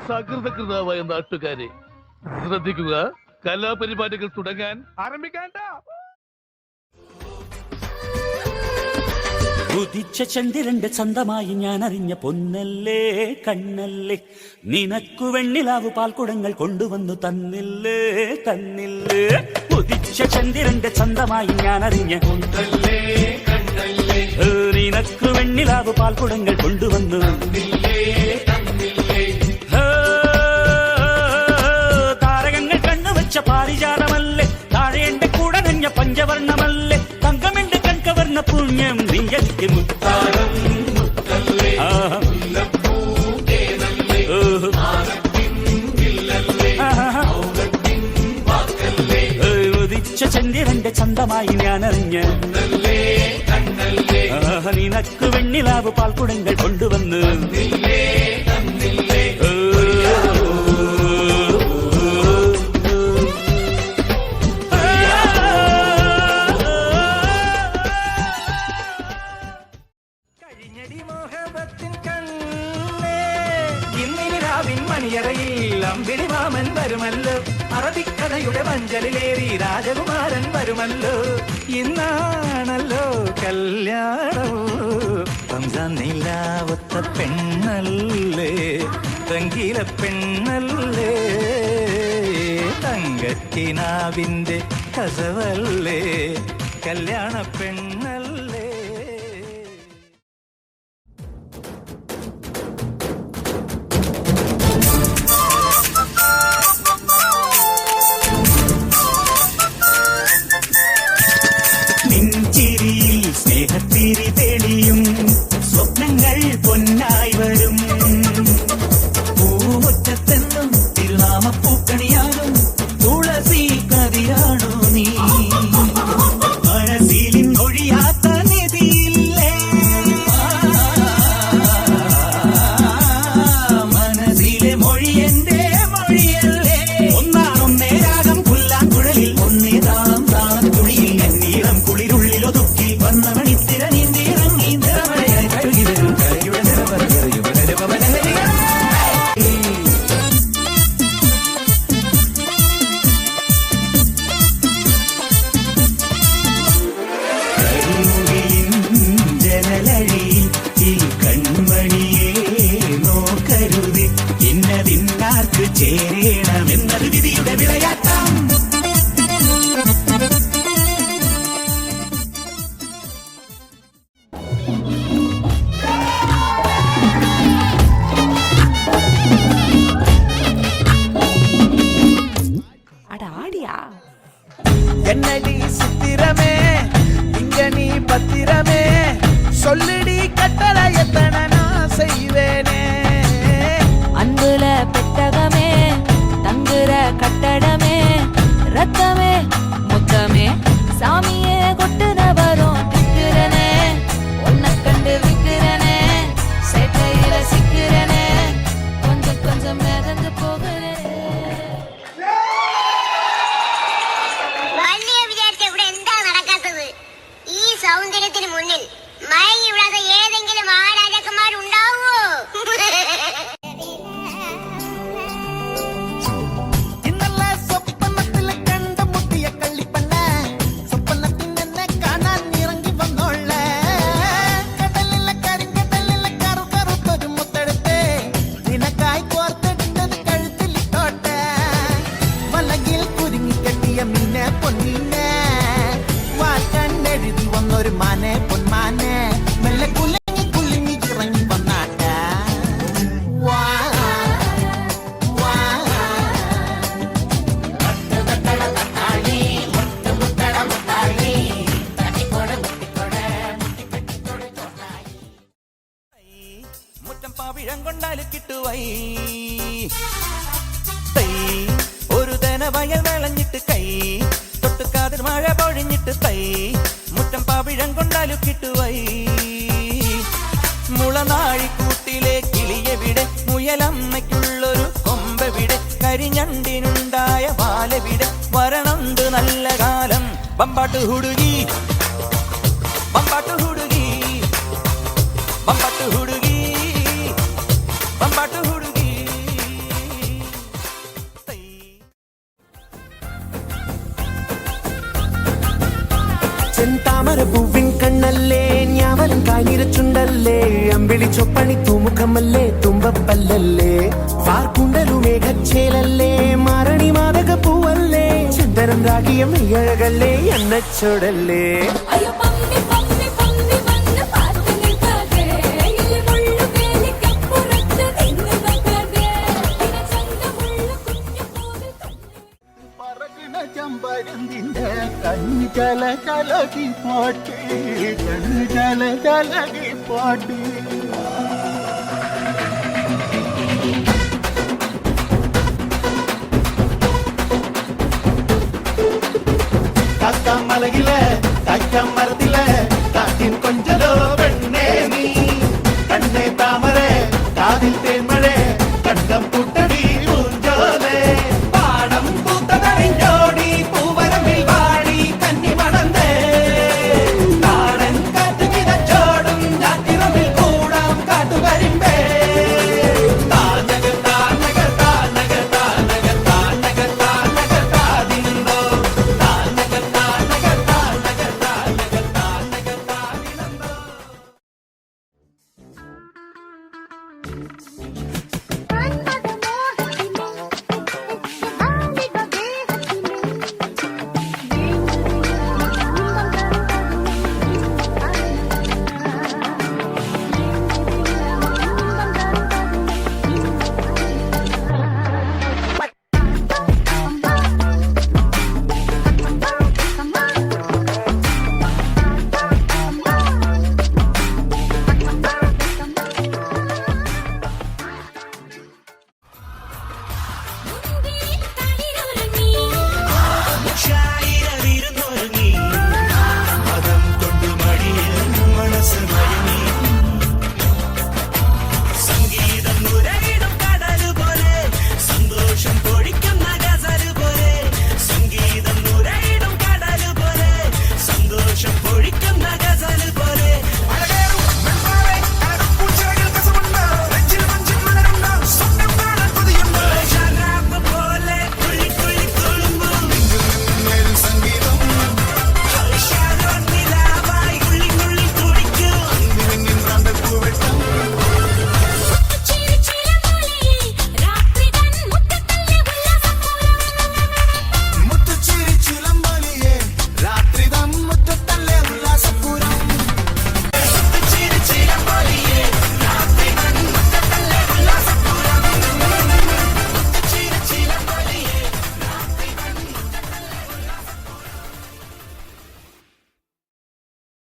സകൃതകൃതാവായ നാട്ടുകാരെ ശ്രദ്ധിക്കുക, കലാപരിപാടികൾ തുടങ്ങാൻ ആരംഭിക്കാൻ. ഉദിച്ച ചന്ദ്രന്റെ ചന്തമായി ഞാൻ അറിഞ്ഞ പൊന്നല്ലേ കണ്ണല്ലേ, നിനക്കു വെണ്ണിലാവു പാൽക്കുടങ്ങൾ കൊണ്ടുവന്നു തന്നില്ലേ തന്നില്ലേ. ഉദിച്ച ചന്ദ്രന്റെ ചന്തമായി ഞാൻ അറിഞ്ഞ പൊന്നല്ലേ കണ്ണല്ലേ, നിനക്കു വെണ്ണിലാവു പാൽക്കുടങ്ങൾ കൊണ്ടുവന്നു തന്നില്ലേ തന്നില്ലേ. താരകങ്ങൾ കണ്ണുവെച്ച പാരിജാതമല്ലേ, താഴെ എന്റെ കൂടെ നഞ്ഞ പഞ്ചവർണ്ണമല്ലേ, തങ്കമെന്റെ കൺകവർണ്ണ പുണ്യം നിഞ്ചലിക്ക് മുത്താരം മുത്തല്ലേ. ഉദിച്ച ചന്ദ്രന്റെ ചന്തമായി ഞാൻ അറിഞ്ഞ നിനക്ക് വെണ്ണിലാവ് പാൽക്കുടങ്ങൾ കൊണ്ടുവന്ന് മണിയറയിൽ അമ്പിളി മാമൻ വരുമല്ലോ, അറബിക്കഥയുടെ മഞ്ചലിലേറി രാജകുമാരൻ വരുമല്ലോ. ഇന്നാണല്ലോ കല്യാണം, റംസാൻ നിലാവത്ത പെണ്ണല്ലേ, തങ്കില പെണ്ണല്ലേ, തങ്കക്കിനാവിന്റെ കസവല്ലേ, കല്യാണ പെണ്ണല്ലേ. സ്നേഹത്തിരി തെളിയും സ്വപ്നങ്ങൾ പൊന്നായി വരും, പൂമുറ്റത്തെന്നും തിരുനാമപ്പൂക്കണിയാകും തുളസി കതിരാണോ നീ, മനസ്സിലിൻ ഒഴിയാത്ത നിധിയില്ലേ, മനസ്സിലെ മൊഴി എന്റെ മൊഴിയല്ലേ, ഒന്നാണൊന്നേ രാഗം പുല്ലാങ്കുഴലിൽ ഒന്നേ താളം താളത്തുണിയിൽ കണ്ണീളം കുളിരുള്ളിലൊതുക്കി വന്ന മണിത്തിര നീന്തിയിറങ്ങി നിറമഴയായി കഴുകി വരും കരയുടെ കരിമുകിലിൻ ജനലഴിയിൽ ഈ കൺമണിയെ നോക്കരുത്, ഇന്നതിന്നാർക്ക് ചേരണമെന്നത് വിധിയുടെ വിളയാട്ടം. என்னடி சித்திரமே இங்க நீ பத்திரமே, சொல்லுடி கட்டளை எத்தனை நான் செய்வேனே, அன்புல பெட்டகமே தங்குற கட்டடமே, ரத்தமே முத்தமே சாமியே கொட்டுன வரும் திக்கிறனே, உன்னை கண்டு விக்கிறனே, சேட்டையில சிக்கிறனே, கொஞ்சம் கொஞ்சம் மிதந்து போகிறேன். ഈ സൗന്ദര്യത്തിന് മുന്നിൽ മയങ്ങി വിടാത്ത ഏതെങ്കിലും ആരാജകുമാരുണ്ടാവോ? ഇന്നലെ സ്വപ്നത്തിൽ കണ്ടുമുട്ടിയ കള്ളിപ്പണ്ണ, സ്വപ്നത്തിൽ എന്നെ കാണാൻ ഇറങ്ങി വന്നോളെ, കടലിലെ കരിങ്കടലിലെ കറുകറുത്തൊരു മുത്തെടുത്ത് നിനക്കായി കോർത്തിടുന്നത് കഴുത്തിലിട്ടോട്ടെ, വലകിൽ കുരുങ്ങിക്കെട്ടിയ മീനെ പൊന്നീനെ വാക്കണ്ണെഴുതി വന്നൊരു മാനെ പൊന്മാനെ, മെല്ലെ കുലുങ്ങി കുലുങ്ങി ഇറങ്ങി വന്നാട്ട. മുറ്റം പാവിഴം കൊണ്ടാല് കിട്ടുവൈ, ഒരു തന വയൽ വിളഞ്ഞിട്ട് കൈ തൊട്ടുകാതിൽ മഴ പൊഴിഞ്ഞിട്ട് തൈ, മുറ്റം പാവിഴം കൊണ്ടാലു കിട്ടുവൈ. മുളനാഴിക്കൂട്ടിലെ കിളിയെവിടെ, മുയലമ്മയ്ക്കുള്ളൊരു കൊമ്പെവിടെ, കരിഞ്ഞണ്ടിനുണ്ടായ പാലെവിടെ, വരണുണ്ട് നല്ല കാലം. ബമ്പാട്ട് ഹുടുകി ബമ്പാട്ട് ഹുടുകി ബമ്പാട്ട് ഹുടുകി ബമ്പാട്ട് ഹുടുകി. പൂവല്ലേ അമ്പിളി ചൊപ്പണി തൂമുഖമല്ലേ തുമ്പപ്പല്ലല്ലേ വാർക്കുണ്ടലു മേഘച്ചേലല്ലേ മാരണി മാതക പൂവല്ലേ ചന്ദനം രാഗിയം അഴകല്ലേ എണ്ണച്ചോടല്ലേ അയ്യോ പമ്മി പമ്മി പമ്മി വന്ന് പാട്ട് നിൽക്കാതെ ഇല്ല മുള്ളു വേലിക്കപ്പുറത്ത് നിന്ന് നോക്കാതെ ഇന ചന്തമുള്ള കുഞ്ഞു പോകൽ പറകണ ചമ്പരന്തിന്റെ കണ്ണുചല കലകി പാട്ട് കണ്ണുചല കലകി പാട്ട് മലകിലെ തക്കം മരത്തി